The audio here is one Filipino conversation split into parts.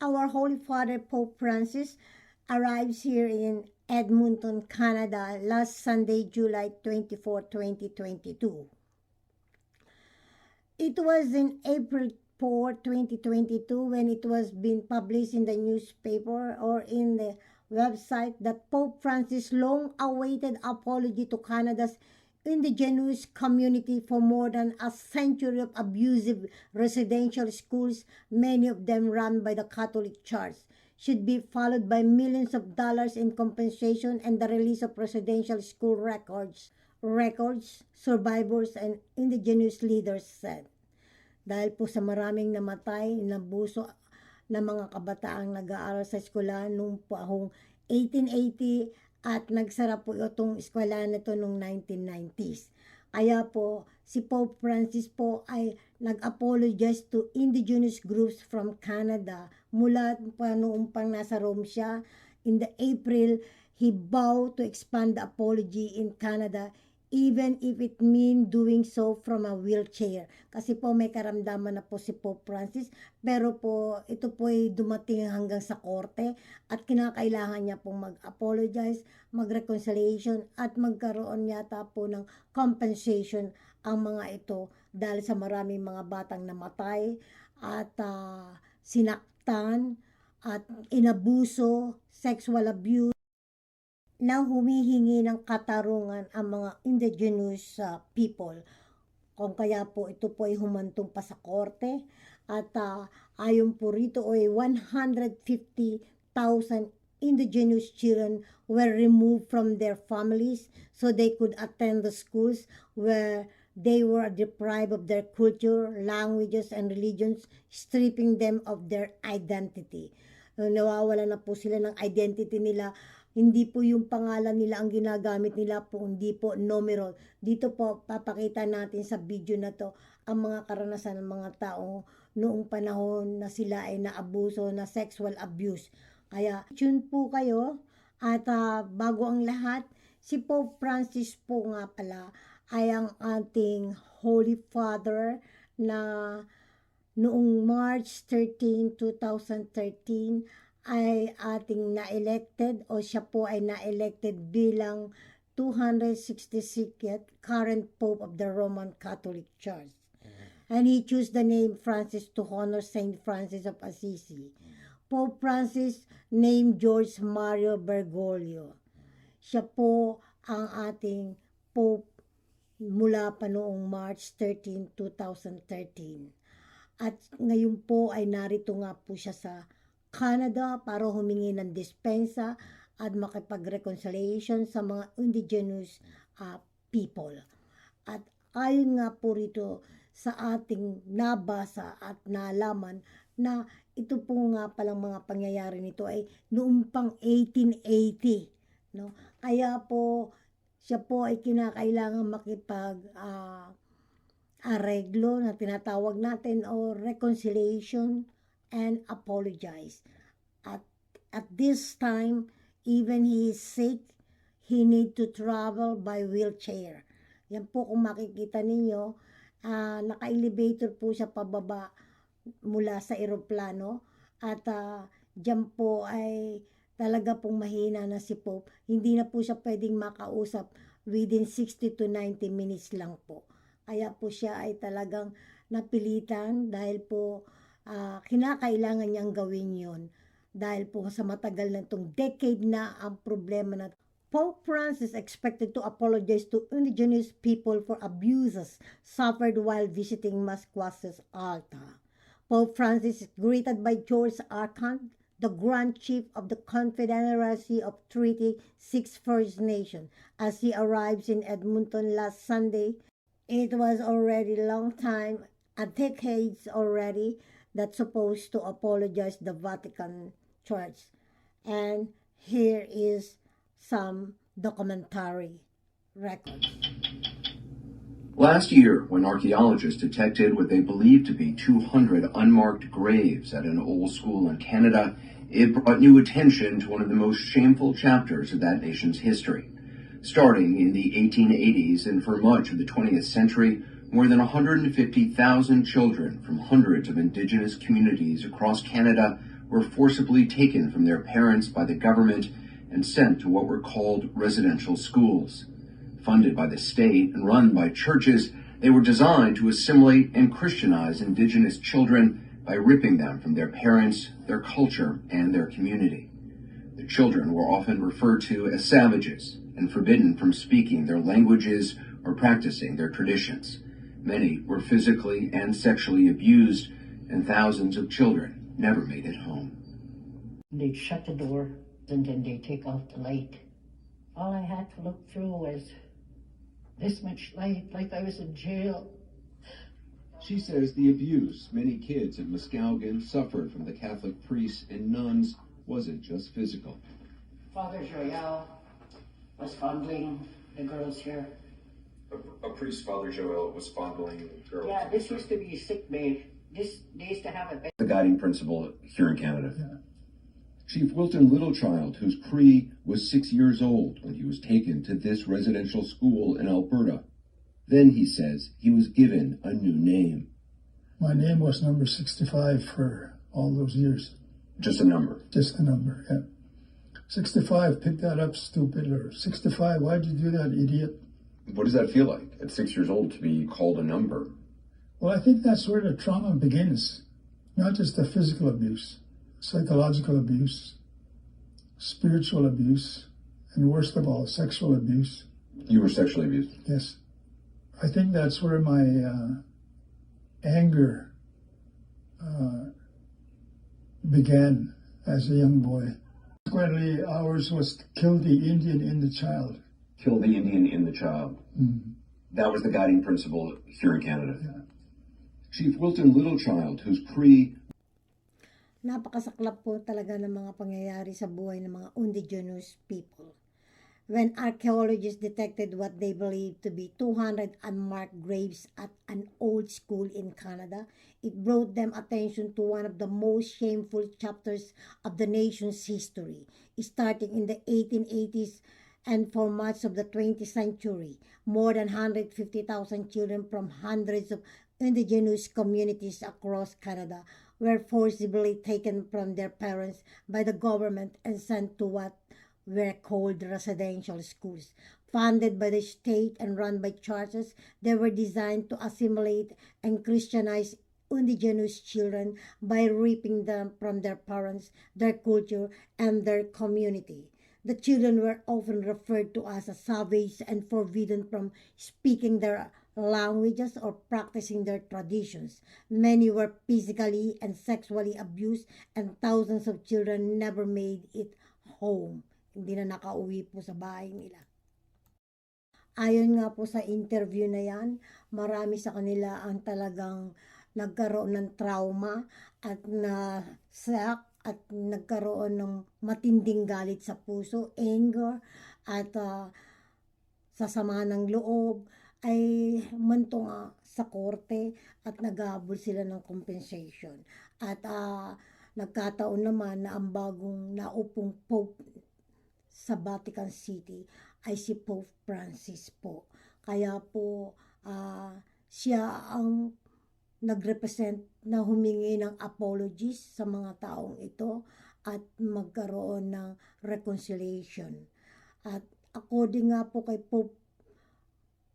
our Holy Father Pope Francis arrives here in Edmonton, Canada last Sunday, July 24, 2022. It was in April 4, 2022 when it was being published in the newspaper or in the website that Pope Francis' long-awaited apology to Canada's Indigenous community for more than a century of abusive residential schools, many of them run by the Catholic Church, should be followed by millions of dollars in compensation and the release of residential school records, survivors and Indigenous leaders said. Dahil po sa maraming namatay, nabuso na mga kabataang nag-aaral sa eskwela noong po akong 1880 at nagsara po itong eskwela na ito noong 1990s. Kaya po, si Pope Francis po ay nag-apologize to Indigenous groups from Canada. Mula pa noong pang nasa Rome siya, in the April, he vowed to expand the apology in Canada even if it mean doing so from a wheelchair. Kasi po may karamdaman na po si Pope Francis, pero po ito po ay dumating hanggang sa korte at kinakailangan niya pong mag-apologize, mag-reconciliation at magkaroon yata po ng compensation ang mga ito dahil sa maraming mga batang namatay at sinaktan at inabuso, sexual abuse, na humihingi ng katarungan ang mga Indigenous people. Kung kaya po ito po ay humantong pa sa korte at ayon po rito ay 150,000 Indigenous children were removed from their families so they could attend the schools where they were deprived of their culture, languages, and religions, stripping them of their identity. Nawawala na po sila ng identity nila. Hindi po yung pangalan nila ang ginagamit nila po, hindi po numeral. Dito po papakita natin sa video na to ang mga karanasan ng mga tao noong panahon na sila ay naabuso, na sexual abuse. Kaya tune po kayo at bago ang lahat, si Pope Francis po nga pala ay ang ating Holy Father na noong March 13, 2013 ay ating na-elected o siya po ay na-elected bilang 266th current Pope of the Roman Catholic Church. And he chose the name Francis to honor Saint Francis of Assisi. Pope Francis named George Mario Bergoglio. Siya po ang ating Pope mula pa noong March 13, 2013. At ngayon po ay narito nga po siya sa Canada para humingi ng dispensa at makipag-reconciliation sa mga Indigenous people. At ayon nga po rito sa ating nabasa at nalaman na ito po nga palang mga pangyayari nito ay noong pang 1880. No? Kaya po siya po ay kinakailangan makipag-areglo na tinatawag natin o reconciliation and apologize. At this time, even he is sick, he need to travel by wheelchair. Yan po kung makikita ninyo, naka-elevator po siya pababa mula sa eroplano at dyan po ay talaga pong mahina na si Pope. Hindi na po siya pwedeng makausap within 60 to 90 minutes lang po. Kaya po siya ay talagang napilitan dahil po kinakailangan niyang gawin yon dahil po sa matagal na itong decade na ang problema na Pope Francis expected to apologize to Indigenous people for abuses suffered while visiting Masqua's altar. Pope Francis is greeted by Vicki Arcand, the Grand Chief of the Confederacy of Treaty 6 First Nation, as he arrives in Edmonton last Sunday. It was already a long time, a decades already, that's supposed to apologize the Vatican Church. And here is some documentary records. Last year, when archaeologists detected what they believed to be 200 unmarked graves at an old school in Canada, it brought new attention to one of the most shameful chapters of that nation's history. Starting in the 1880s and for much of the 20th century, more than 150,000 children from hundreds of Indigenous communities across Canada were forcibly taken from their parents by the government and sent to what were called residential schools. Funded by the state and run by churches, they were designed to assimilate and Christianize Indigenous children by ripping them from their parents, their culture, and their community. The children were often referred to as savages and forbidden from speaking their languages or practicing their traditions. Many were physically and sexually abused, and thousands of children never made it home. They'd shut the door, and then they'd take off the light. All I had to look through was this much light, like I was in jail. She says the abuse many kids at Muskowgan suffered from the Catholic priests and nuns wasn't just physical. Father Joyal was fondling the girls here. A priest, Father Joel, was fondling girls. Yeah, this used to be a sick bay. They used to have a bed. The guiding principle here in Canada. Yeah. Chief Wilton Littlechild, whose Cree was 6 years old when he was taken to this residential school in Alberta. Then, he says, he was given a new name. My name was number 65 for all those years. Just a number? Just a number, yeah. 65, pick that up, stupid, or 65, why'd you do that, idiot? What does that feel like at 6 years old to be called a number? Well, I think that's where the trauma begins. Not just the physical abuse, psychological abuse, spiritual abuse, and worst of all, sexual abuse. You were sexually abused? Yes. I think that's where my anger began as a young boy. Consequently, ours was to kill the Indian in the child. Kill the Indian in the child. Mm-hmm. That was the guiding principle here in Canada. Yeah. Chief Wilton Littlechild, whose Cree... Napakasaklap po talaga ng mga pangyayari sa buhay ng mga Indigenous people. When archaeologists detected what they believed to be 200 unmarked graves at an old school in Canada, it brought them attention to one of the most shameful chapters of the nation's history. Starting in the 1880s and for much of the 20th century, more than 150,000 children from hundreds of Indigenous communities across Canada were forcibly taken from their parents by the government and sent to what were called residential schools. Funded by the state and run by churches, they were designed to assimilate and Christianize Indigenous children by ripping them from their parents, their culture, and their community. The children were often referred to as savage and forbidden from speaking their languages or practicing their traditions. Many were physically and sexually abused, and thousands of children never made it home. Hindi na nakauwi po sa bahay nila. Ayon nga po sa interview na yan, marami sa kanila ang talagang nagkaroon ng trauma at na-shock at nagkaroon ng matinding galit sa puso, anger, at sasama ng loob, ay mantong sa korte at naghabol sila ng compensation. At nagkataon naman na ang bagong naupong Pope sa Vatican City ay si Pope Francis po. Kaya po siya ang nagrepresent na humingi ng apologies sa mga taong ito at magkaroon ng reconciliation. At according nga po kay Pope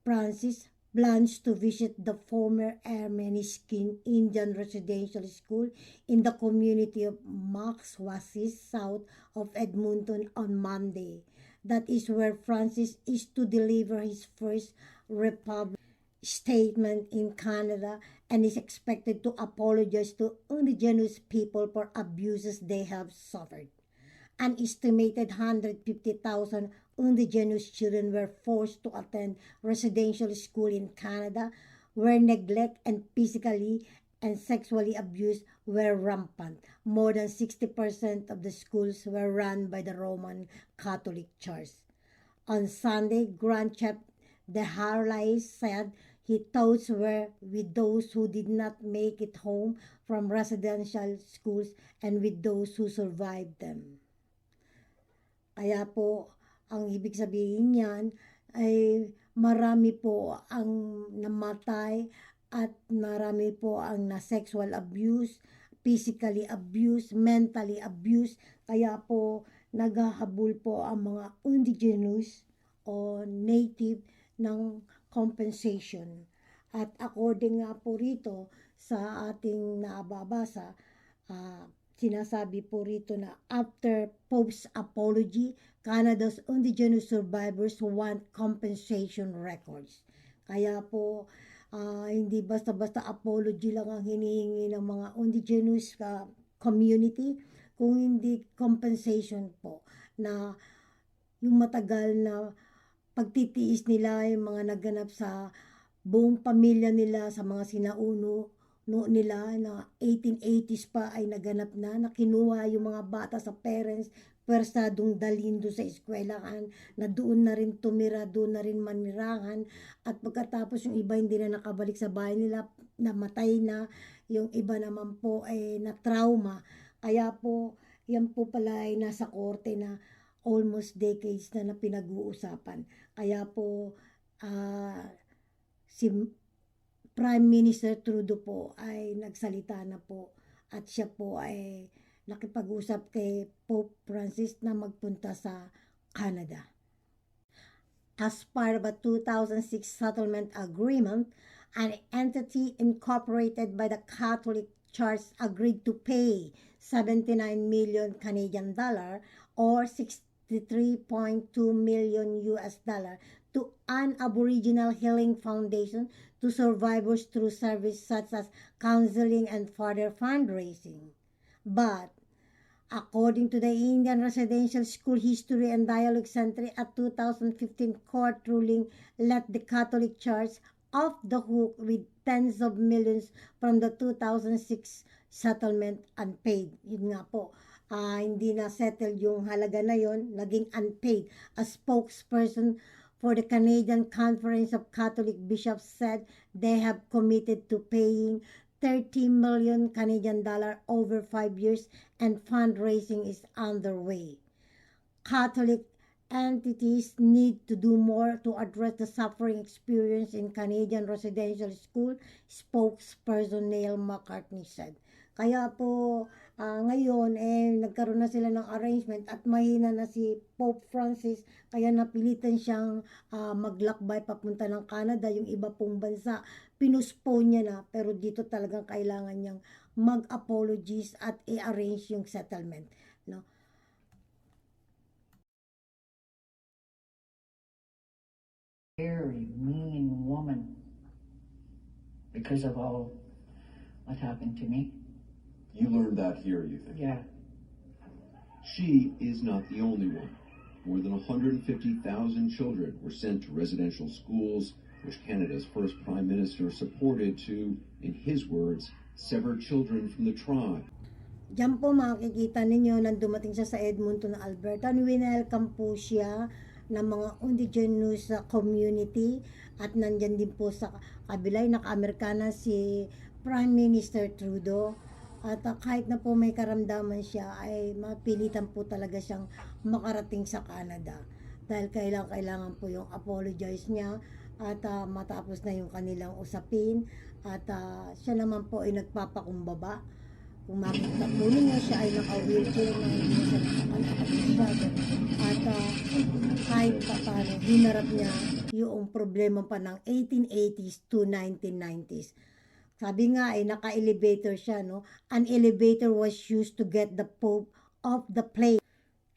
Francis, plans to visit the former Armenian Indian residential school in the community of Maxwasis, south of Edmonton on Monday. That is where Francis is to deliver his first Republic statement in Canada and is expected to apologize to Indigenous people for abuses they have suffered. An estimated 150,000 Indigenous children were forced to attend residential school in Canada, where neglect and physically and sexually abuse were rampant. More than 60% of the schools were run by the Roman Catholic Church. On Sunday, Grand Chef Desjarlais said his thoughts were with those who did not make it home from residential schools and with those who survived them. Kaya po, ang ibig sabihin niyan ay marami po ang namatay at marami po ang na sexual abuse, physically abused, mentally abused. Kaya po naghahabol po ang mga indigenous o native ng compensation. At according nga po rito sa ating nababasa, sinasabi po rito na after Pope's apology, Canada's indigenous survivors want compensation records. Kaya po, hindi basta-basta apology lang ang hinihingi ng mga indigenous community, kung hindi compensation po na yung matagal na pagtitiis nila, yung mga naganap sa buong pamilya nila, sa mga sinauno nila na 1880s pa ay naganap na kinuha yung mga bata sa parents, persadong dalhin doon sa eskwelahan, na doon na rin tumira, doon na rin manirahan, at pagkatapos yung iba hindi na nakabalik sa bahay nila, namatay na, yung iba naman po ay na-trauma. Kaya po, yan po pala ay nasa korte na almost decades na pinag-uusapan. Kaya po, si Prime Minister Trudeau po ay nagsalita na po, at siya po ay nakipag-usap kay Pope Francis na magpunta sa Canada. As part of a 2006 settlement agreement, an entity incorporated by the Catholic Church agreed to pay 79 million Canadian dollar or 63.2 million US dollar to an Aboriginal Healing Foundation to survivors through services such as counseling and further fundraising. But according to the Indian Residential School History and Dialogue Center, a 2015 court ruling let the Catholic Church off the hook with tens of millions from the 2006 settlement unpaid. Yun nga po, hindi na settled yung halaga na yon, naging unpaid. A spokesperson for the Canadian Conference of Catholic Bishops said they have committed to paying 30 million Canadian dollar over 5 years and fundraising is underway. Catholic entities need to do more to address the suffering experience in Canadian residential school, spokesperson Neil McCartney said. Kaya po, ngayon, nagkaroon na sila ng arrangement at mahina na si Pope Francis, kaya napilitan siyang maglakbay papunta ng Canada. Yung iba pong bansa, pinuspone niya na, pero dito talagang kailangan niyang mag-apologies at i-arrange yung settlement. No? Very mean woman because of all what happened to me. You learned that here, you think? Yeah. She is not the only one. More than 150,000 children were sent to residential schools, which Canada's first Prime Minister supported to, in his words, sever children from the tribe. Diyan po makikita ninyo nang dumating siya sa Edmonton, Alberta. Winelcome po siya ng mga indigenous community, at nandyan din po sa kabilay naka-Amerikana si Prime Minister Trudeau. At kahit na po may karamdaman siya, ay mapilitan po talaga siyang makarating sa Canada. Dahil kailangan po yung apologize niya at matapos na yung kanilang usapin. At siya naman po ay nagpapakumbaba. Kung makita po ninyo, siya ay naka-wheelchair na hindi siya nakakalakad. At kahit pa paano, hinarap niya yung problema pa ng 1880s to 1990s. Sabi nga ay naka-elevator siya, no? An elevator was used to get the Pope off the plane.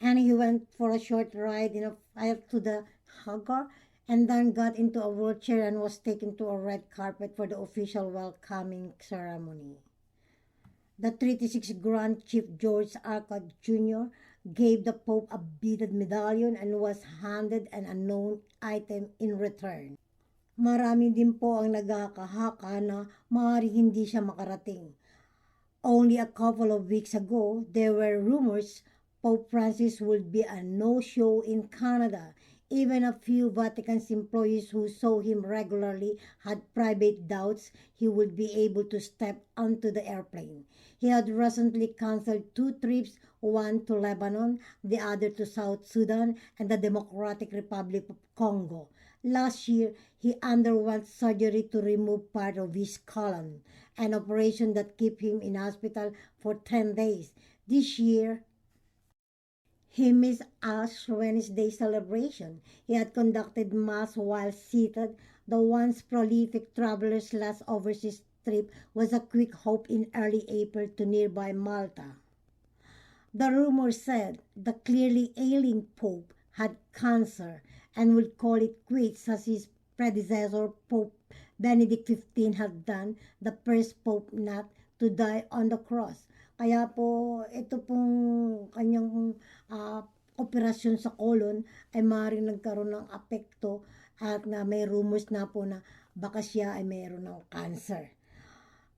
And he went for a short ride in a fire to the hangar and then got into a wheelchair and was taken to a red carpet for the official welcoming ceremony. The 36 Grand Chief George Arcand Jr. gave the Pope a beaded medallion and was handed an unknown item in return. Marami din po ang nagkakahaka na maaaring hindi siya makarating. Only a couple of weeks ago, there were rumors Pope Francis would be a no-show in Canada. Even a few Vatican's employees who saw him regularly had private doubts he would be able to step onto the airplane. He had recently canceled 2 trips, one to Lebanon, the other to South Sudan and the Democratic Republic of Congo. Last year, he underwent surgery to remove part of his colon, an operation that kept him in hospital for 10 days. This year, he missed Ash Wednesday celebration. He had conducted mass while seated. The once prolific traveler's last overseas trip was a quick hope in early April to nearby Malta. The rumor said the clearly ailing Pope had cancer and would call it quits as his predecessor Pope Benedict XV had done, the first Pope not to die on the cross. Kaya po, ito pong kanyang operasyon sa colon ay maaaring nagkaroon ng apekto at na may rumors na po na baka siya ay mayroon ng cancer.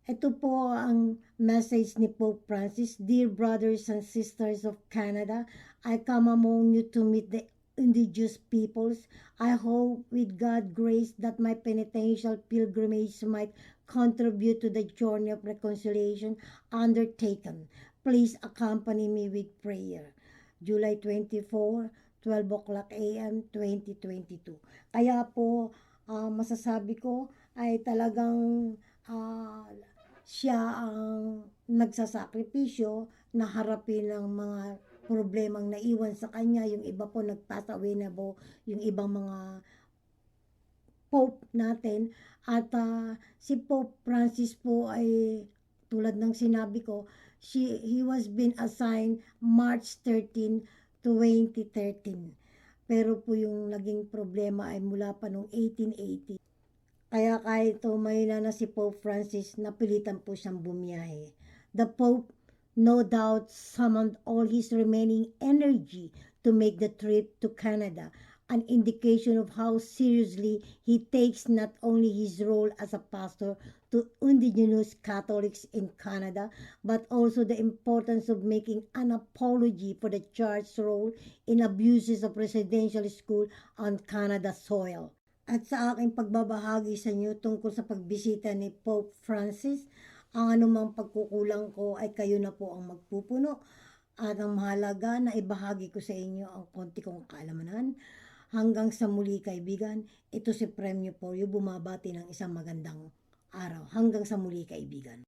Ito po ang message ni Pope Francis. Dear brothers and sisters of Canada, I come among you to meet the Indigenous peoples. I hope with God's grace that my penitential pilgrimage might contribute to the journey of reconciliation undertaken. Please accompany me with prayer. July 24, 12 o'clock a.m. 2022. Kaya po, masasabi ko ay talagang siya ang nagsasakripisyo na harapin ng mga problemang naiwan sa kanya. Yung iba po nag-pass away na po, yung ibang mga Pope natin. At si Pope Francis po ay tulad ng sinabi ko, he was been assigned March 13, 2013. Pero po yung naging problema ay mula pa noong 1880. Kaya kahit tumahina na si Pope Francis, napilitan po siyang bumiyahe. The Pope no doubt summoned all his remaining energy to make the trip to Canada, an indication of how seriously he takes not only his role as a pastor to Indigenous Catholics in Canada, but also the importance of making an apology for the Church's role in abuses of residential school on Canada soil. At sa aking pagbabahagi sa inyo tungkol sa pagbisita ni Pope Francis, ang anumang pagkukulang ko ay kayo na po ang magpupuno. At ang mahalaga na ibahagi ko sa inyo ang konti kong kaalaman. Hanggang sa muli kaibigan, ito si Premyo Polio bumabati ng isang magandang araw. Hanggang sa muli kaibigan.